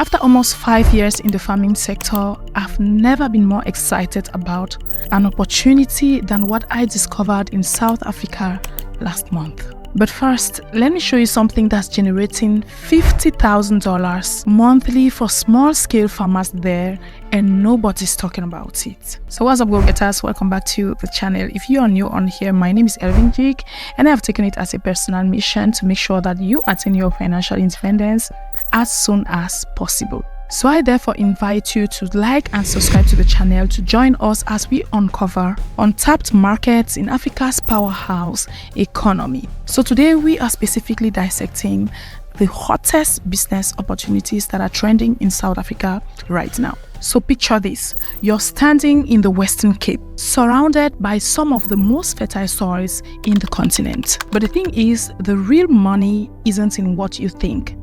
After almost 5 years in the farming sector, I've never been more excited about an opportunity than what I discovered in South Africa last month. But first, let me show you something that's generating $50,000 monthly for small-scale farmers there, and nobody's talking about it. So what's up, go-getters? Welcome back to the channel. If you are new on here, my name is Elvin Jig, and I have taken it as a personal mission to make sure that you attain your financial independence as soon as possible. So I therefore invite you to like and subscribe to the channel to join us as we uncover untapped markets in Africa's powerhouse economy. So today we are specifically dissecting the hottest business opportunities that are trending in South Africa right now. So picture this: you're standing in the Western Cape, surrounded by some of the most fertile soils in the continent. But the thing is, the real money isn't in what you think.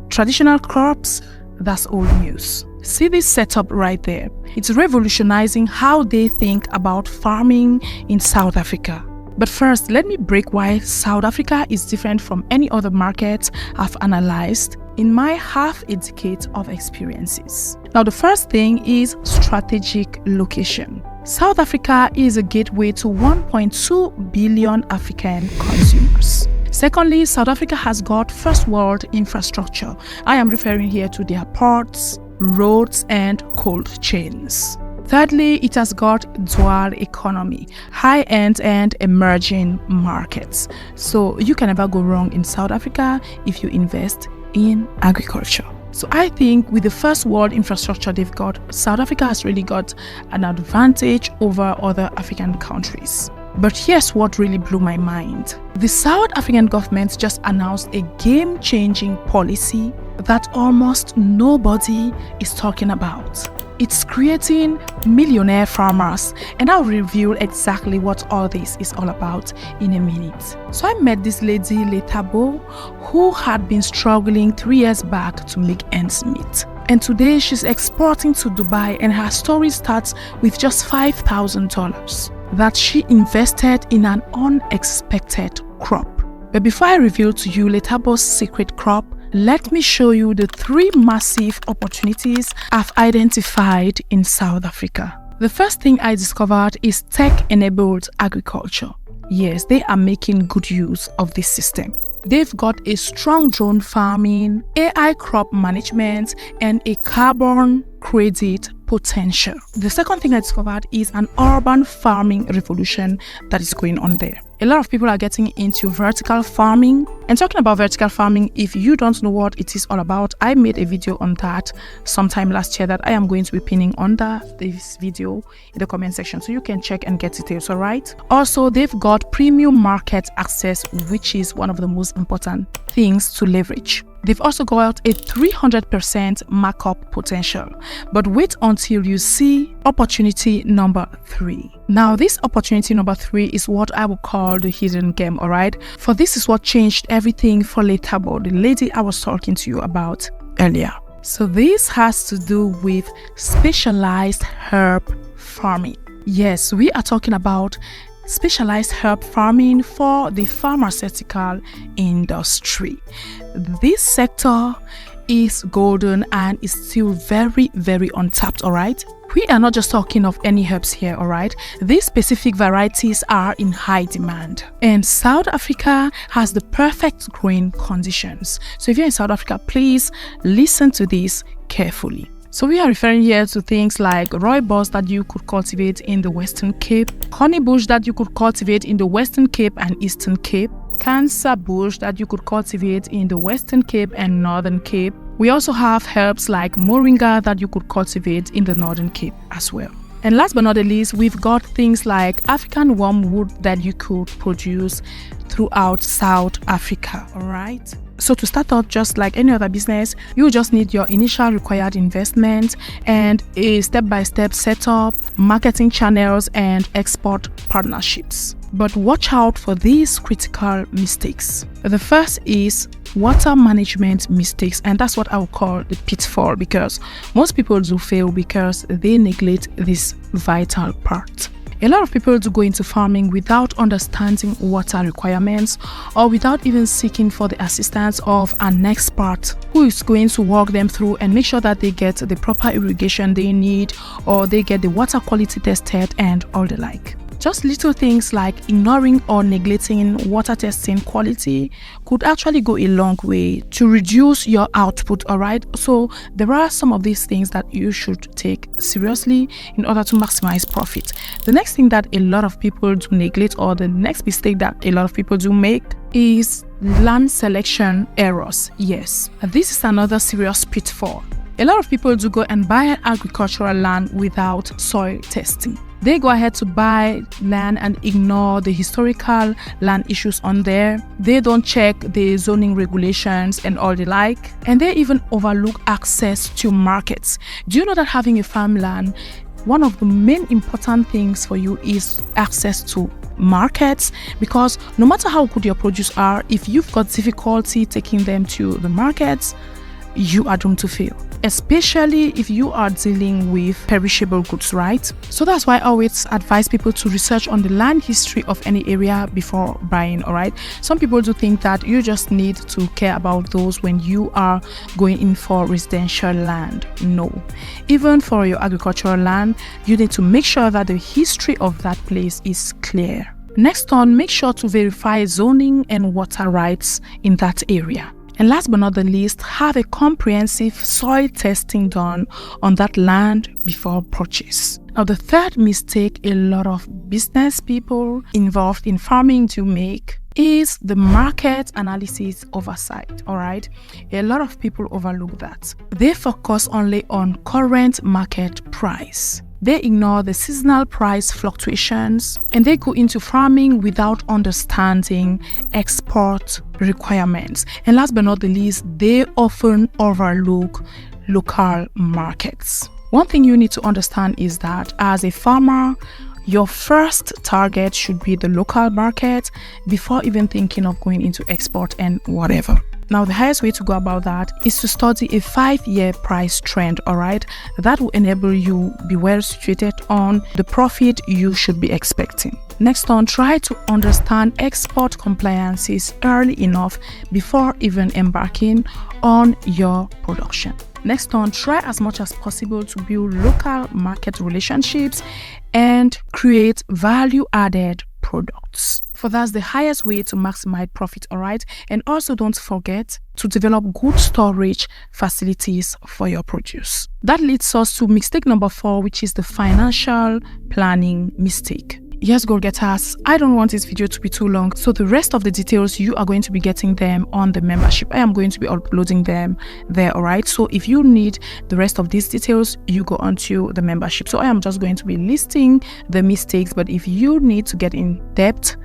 Traditional crops, that's old news. See this setup right there? It's revolutionizing how they think about farming in South Africa. But first, let me break why South Africa is different from any other market I've analyzed in my half a decade of experiences. Now, the first thing is strategic location. South Africa is a gateway to 1.2 billion African consumers. Secondly, South Africa has got first world infrastructure. I am referring here to their ports, roads, and cold chains. Thirdly, it has got dual economy, high-end and emerging markets. So you can never go wrong in South Africa if you invest in agriculture. So I think with the first world infrastructure they've got, South Africa has really got an advantage over other African countries. But here's what really blew my mind. The South African government just announced a game-changing policy that almost nobody is talking about. It's creating millionaire farmers, and I'll reveal exactly what all this is all about in a minute. So I met this lady, Letabo, who had been struggling 3 years back to make ends meet. And today she's exporting to Dubai, and her story starts with just $5,000 that she invested in an unexpected crop. But before I reveal to you Letabo's secret crop, let me show you the 3 massive opportunities I've identified in South Africa. The first thing I discovered is tech-enabled agriculture. Yes, they are making good use of this system. They've got a strong drone farming, AI crop management, and a carbon credit potential. The second thing I discovered is an urban farming revolution that is going on there. A lot of people are getting into vertical farming. And talking about vertical farming, if you don't know what it is all about, I made a video on that sometime last year that I am going to be pinning under this video in the comment section, so you can check and get details, all right? Also, they've got premium market access, which is one of the most important things to leverage. They've also got a 300% markup potential. But wait until you see opportunity number 3. Now, this opportunity number 3 is what I would call the hidden gem, all right? For this is what changed everything for Letabo, the lady I was talking to you about earlier. So this has to do with specialized herb farming. Yes, we are talking about specialized herb farming for the pharmaceutical industry. This sector is golden and is still very, very untapped, all right? We are not just talking of any herbs here, all right? These specific varieties are in high demand. And South Africa has the perfect growing conditions. So if you're in South Africa, please listen to this carefully. So we are referring here to things like rooibos that you could cultivate in the Western Cape, honey bush that you could cultivate in the Western Cape and Eastern Cape, cancer bush that you could cultivate in the Western Cape and Northern Cape. We also have herbs like moringa that you could cultivate in the Northern Cape as well. And last but not the least, we've got things like African wormwood that you could produce throughout South Africa, all right? So to start up, just like any other business, you just need your initial required investment and a step-by-step setup, marketing channels, and export partnerships. But watch out for these critical mistakes. The first is water management mistakes, and that's what I would call the pitfall, because most people do fail because they neglect this vital part. A lot of people do go into farming without understanding water requirements or without even seeking for the assistance of an expert who is going to walk them through and make sure that they get the proper irrigation they need or they get the water quality tested and all the like. Just little things like ignoring or neglecting water testing quality could actually go a long way to reduce your output, alright? So there are some of these things that you should take seriously in order to maximize profit. The next thing that a lot of people do neglect, or the next mistake that a lot of people do make, is land selection errors. Yes, this is another serious pitfall. A lot of people do go and buy agricultural land without soil testing. They go ahead to buy land and ignore the historical land issues on there. They don't check the zoning regulations and all the like. And they even overlook access to markets. Do you know that having a farmland, one of the main important things for you is access to markets? Because no matter how good your produce are, if you've got difficulty taking them to the markets, you are doomed to fail, especially if you are dealing with perishable goods, right? So that's why I always advise people to research on the land history of any area before buying, all right? Some people do think that you just need to care about those when you are going in for residential land. No, even for your agricultural land, you need to make sure that the history of that place is clear. Next on, make sure to verify zoning and water rights in that area. And last but not the least, have a comprehensive soil testing done on that land before purchase. Now, the third mistake a lot of business people involved in farming do make is the market analysis oversight, all right? A lot of people overlook that. They focus only on current market price. They ignore the seasonal price fluctuations, and they go into farming without understanding export requirements. And last but not the least, they often overlook local markets. One thing you need to understand is that as a farmer, your first target should be the local market before even thinking of going into export and whatever. Now, the highest way to go about that is to study a 5-year price trend, all right? That will enable you be well situated on the profit you should be expecting. Next on, try to understand export compliances early enough before even embarking on your production. Next on, try as much as possible to build local market relationships and create value-added products. For that's the highest way to maximize profit, all right? And also don't forget to develop good storage facilities for your produce. That leads us to mistake number 4, which is the financial planning mistake. Yes, goal getters, I don't want this video to be too long, so the rest of the details you are going to be getting them on the membership. I am going to be uploading them there, all right? So if you need the rest of these details, you go onto the membership. So I am just going to be listing the mistakes, but if you need to get in depth,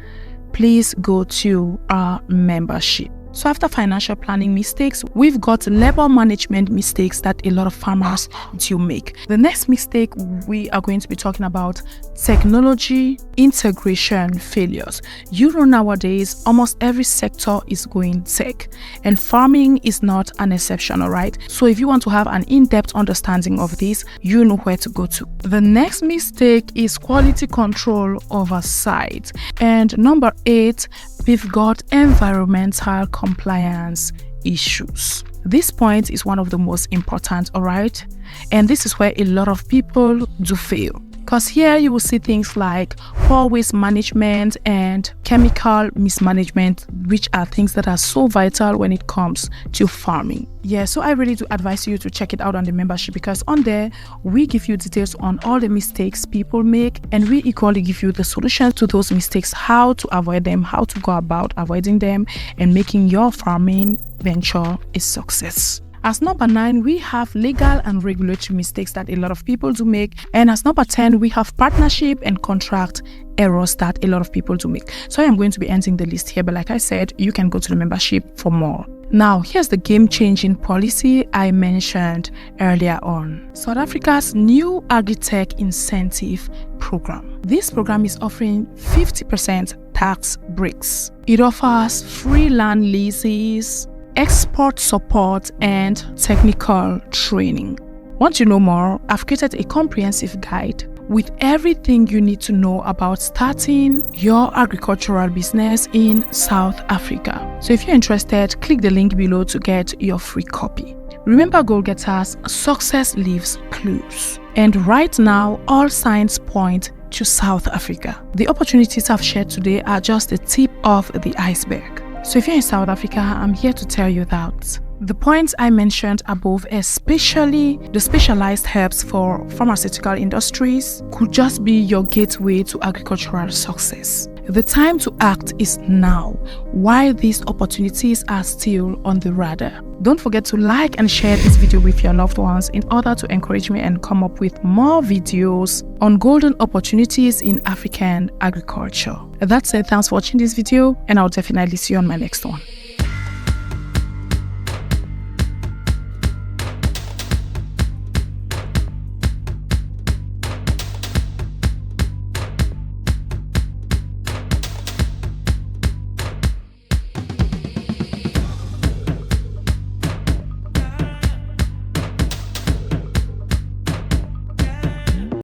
please go to our membership. So after financial planning mistakes, we've got labor management mistakes that a lot of farmers do make. The next mistake we are going to be talking about technology integration failures. You know, nowadays almost every sector is going tech, and farming is not an exception, all right? So if you want to have an in-depth understanding of this, you know where to go to. The next mistake is quality control oversight. And number 8, we've got environmental compliance issues. This point is one of the most important, all right? And this is where a lot of people do fail. Because here you will see things like poor waste management and chemical mismanagement, which are things that are so vital when it comes to farming. Yeah, so I really do advise you to check it out on the membership, because on there we give you details on all the mistakes people make, and we equally give you the solutions to those mistakes, how to avoid them, how to go about avoiding them and making your farming venture a success. As number 9, we have legal and regulatory mistakes that a lot of people do make. And as number 10, we have partnership and contract errors that a lot of people do make. So I am going to be ending the list here, but like I said, you can go to the membership for more. Now, here's the game-changing policy I mentioned earlier on. South Africa's new Agri-Tech incentive program. This program is offering 50% tax breaks. It offers free land leases, export support, and technical training. Want to know more? I've created a comprehensive guide with everything you need to know about starting your agricultural business in South Africa. So if you're interested, click the link below to get your free copy. Remember, goal getters, success leaves clues. And right now, all signs point to South Africa. The opportunities I've shared today are just the tip of the iceberg. So if you're in South Africa, I'm here to tell you that the points I mentioned above, especially the specialized herbs for pharmaceutical industries, could just be your gateway to agricultural success. The time to act is now, while these opportunities are still on the radar. Don't forget to like and share this video with your loved ones in order to encourage me and come up with more videos on golden opportunities in African agriculture. That said, thanks for watching this video, and I'll definitely see you on my next one.